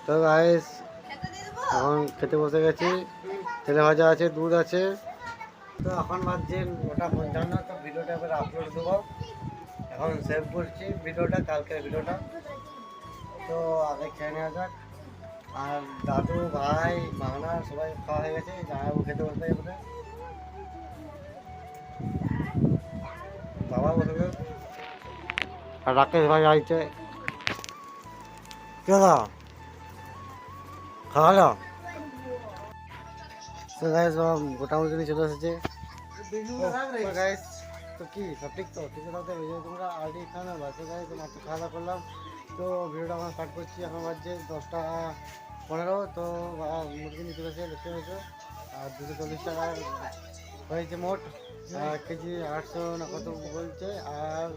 তো গাইস এখন খেতে বসে গেছি, তেলে ভাজা আছে, দুধ আছে। তো এখন বাজছে 9:55। তো ভিডিওটা এবার আপলোড দেবো। এখন সেভ করছি ভিডিওটা, কালকের ভিডিওটা। তো আগে খেয়ে নেওয়া যাক। আর দাদু, ভাই, মানা সবাই খাওয়া হয়ে গেছে, জামাইবাবু খেতে বসবে এবারে। বাবা বসবে আর রাকেশ ভাই আইছে। কে দা খাওয়া তো গাইস মোটামুটি চলে এসেছে। গাইস তো কি সব ঠিক তো ঠিক আছে, তোমরা অলরেডি খাওয়া দাওয়া বাসে গাইস মাত্র খাওয়া দাওয়া করলাম। তো ভিডিওটা আমরা স্টার্ট করছি। এখন বাজছে 10:15। তো মুরগি নিয়ে চলে এসে দেখতে পেয়েছো। আর 240 টাকা হয়েছে মোট। কেজি 800 না কত বলছে। আর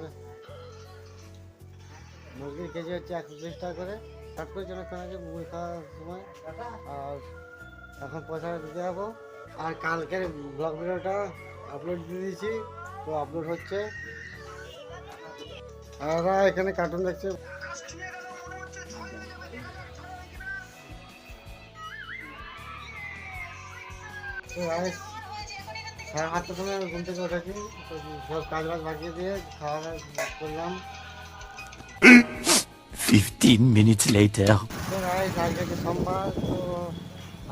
মুরগির কেজি হচ্ছে 120 টাকা করে। স্টার্ট করেছি অনেকক্ষণ আগে মুরগি খাওয়ার সময়। আর এখন পয়সা দিতে যাবো। আর কালকের ব্লগ ভিডিওটা আপলোড দিয়ে দিয়েছি, তো আপলোড হচ্ছে। আর এখানে কার্টুন দেখছে। সাড়ে 8টার সময় ঘুম থেকে উঠেছি, তো সব কাজ বাজ বাগিয়ে দিয়ে খাওয়া দাওয়া করলাম। 15 minutes later. তো আজকে তো সোমবার, তো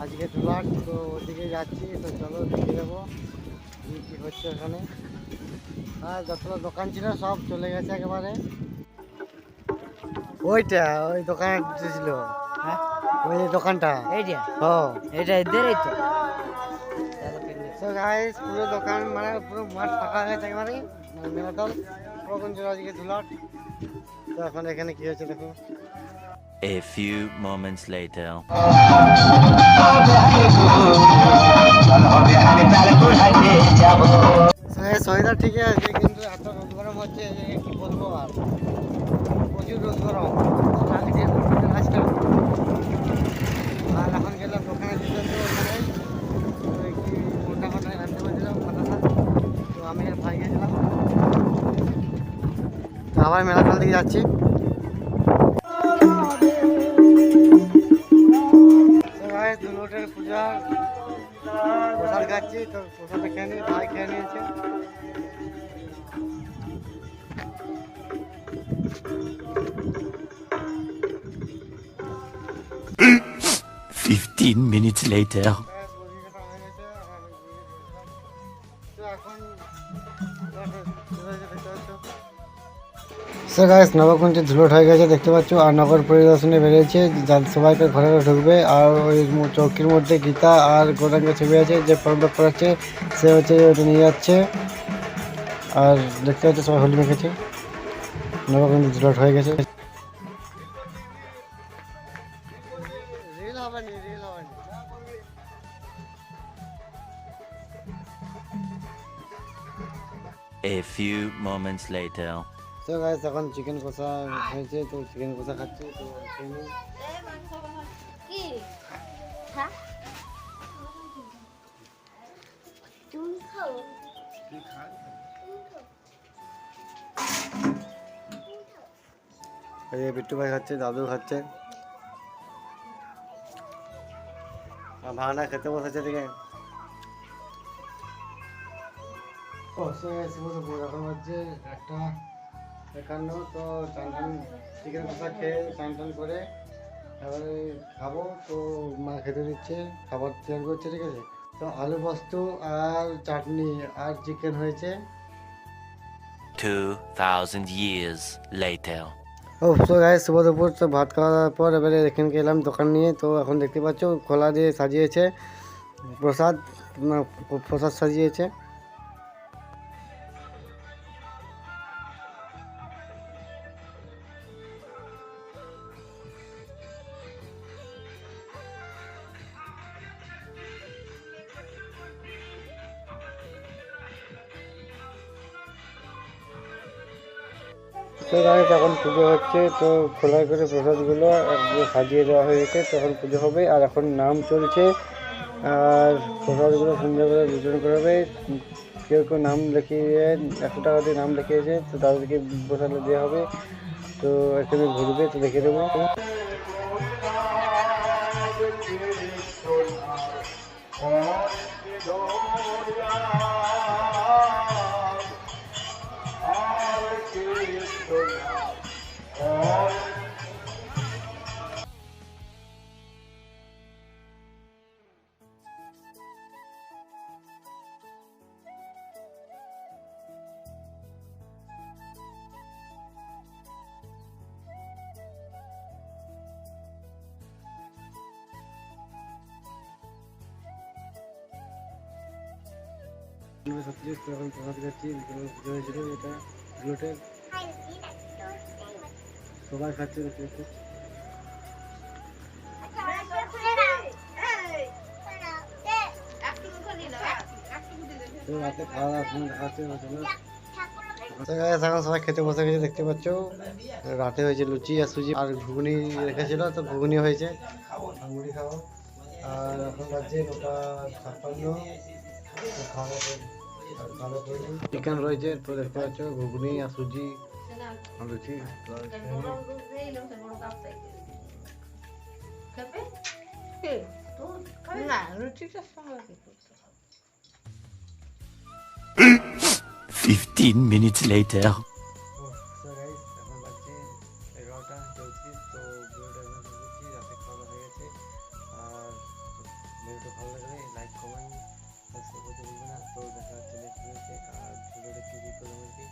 আজকে দুলাট, তো ওদিকে যাচ্ছি। তো চলো দেখে যাবো কী কী হচ্ছে ওখানে। আর যতটা দোকান ছিল সব চলে গেছে একেবারে। ওইটা ওই দোকান ছিল, ওই দোকানটা এইটা ও এটা এদেরই তো। তো গাইস পুরো দোকান মানে পুরো মাঠ ফাঁকা হয়ে গেছে একেবারে, মেলাতল কখন ছিল আজকে ধুলাট। তো এখন এখানে কি হচ্ছে দেখো। A few moments later. Sweater ঠিকই আছে, কিন্তু এত রোদ গরম হচ্ছে যে কি বলবো। আর প্রচুর রোদ গরম। আর এখন গেলাম দোকানে দিতে, তো ওখানে কি মোটা মোটা রাখতে বলছিলাম মাথাটা। তো আমি আর ভাই গেছিলাম। তো আবার মেলাতল দিকে যাচ্ছি। দুলোটের পূজা প্রসাদ খাচ্ছি। তো প্রসাদটা খেয়ে নিই, ভাই খেয়ে নিয়েছে। 15 minutes later. নবকুঞ্জে ধুলোট হয়ে গেছে দেখতে পাচ্ছ। আর নগর পরিদর্শনে বেরিয়েছে, সবাইকে ঘরে ঘরে ঢুকবে। আর ওই চৌকির মধ্যে গীতা আর গৌরাঙ্গের ছবি আছে, যে ফর্ম করাচ্ছে সে হচ্ছে ওটা নিয়ে যাচ্ছে। আর দেখতে পাচ্ছ সবাই হোলি মেখেছে। নবকুঞ্জে ধুলোট হয়ে গেছে। A few moments later. তো গাইস এখন চিকেন কষা হয়েছে, তো চিকেন কষা খাচ্ছি। তো বিট্টু ভাই খাচ্ছে, দাদু খাচ্ছে, আর ভাঙা খেতে বসেছে দিকে। এখন হচ্ছে 1:51। তো চান টান চিকেন কষা খেয়ে চান টান করে এবারে খাবো। তো মা খেতে দিচ্ছে, খাবার তৈরি করছে, ঠিক আছে। তো আলু পোস্ত আর চাটনি আর চিকেন হয়েছে। 2000 years later. ও তো গায়ে শুভ দুপুর। তো ভাত খাওয়ার পর এবারে এখানকে এলাম দোকান নিয়ে। তো এখন দেখতে পাচ্ছ খোলা দিয়ে সাজিয়েছে প্রসাদ, প্রসাদ সাজিয়েছে। তো গাইস এখন পুজো হচ্ছে। তো খোলা করে প্রসাদগুলো সাজিয়ে দেওয়া হয়েছে, তখন পুজো হবে। আর এখন নাম চলছে। আর প্রসাদগুলো সন্ধ্যাবেলা বিতরণ করা হবে। কেউ কেউ নাম লিখিয়ে 100 টাকা দিয়ে নাম লিখিয়েছে, তো তাদেরকে প্রসাদ দেওয়া হবে। তো এখানে ঘুরবে, তো দেখে দেবো। সত্যি তো এখন প্রসাদ খাচ্ছি, বিকেলে পুজো হয়েছিল, এটা গ্লুটেন সবাই খাচ্ছে দেখতে দেখতে। তো রাতে খাওয়া দাওয়ার সময় দেখাচ্ছে এখন সবাই খেতে বসে গেছে দেখতে পাচ্ছ। রাতে হয়েছে লুচি আর সুজি আর ঘুগনি রেখেছিল, তো ঘুগনি হয়েছে আর মুড়ি খাবো। আর এখন বাজছে 9:56। চিকেন রয়েছে তো দেখতে পাচ্ছ, ঘুগনি আর সুজি আর লুচি। না রুচিটা সঙ্গে 15 minutes later. এখন বাজছে 11:34। তো ভিডিওটা এখন শেষ করছি, রাতে খাওয়া দাওয়া হয়ে গেছে। আর ভিডিওটা ভালো লাগলে লাইক কমেন্ট সাবস্ক্রাইব করতে ভুলবে না। তো দেখা হচ্ছে নেক্সট ভিডিওতে। আর ভিডিওটা কি করলাম আর কি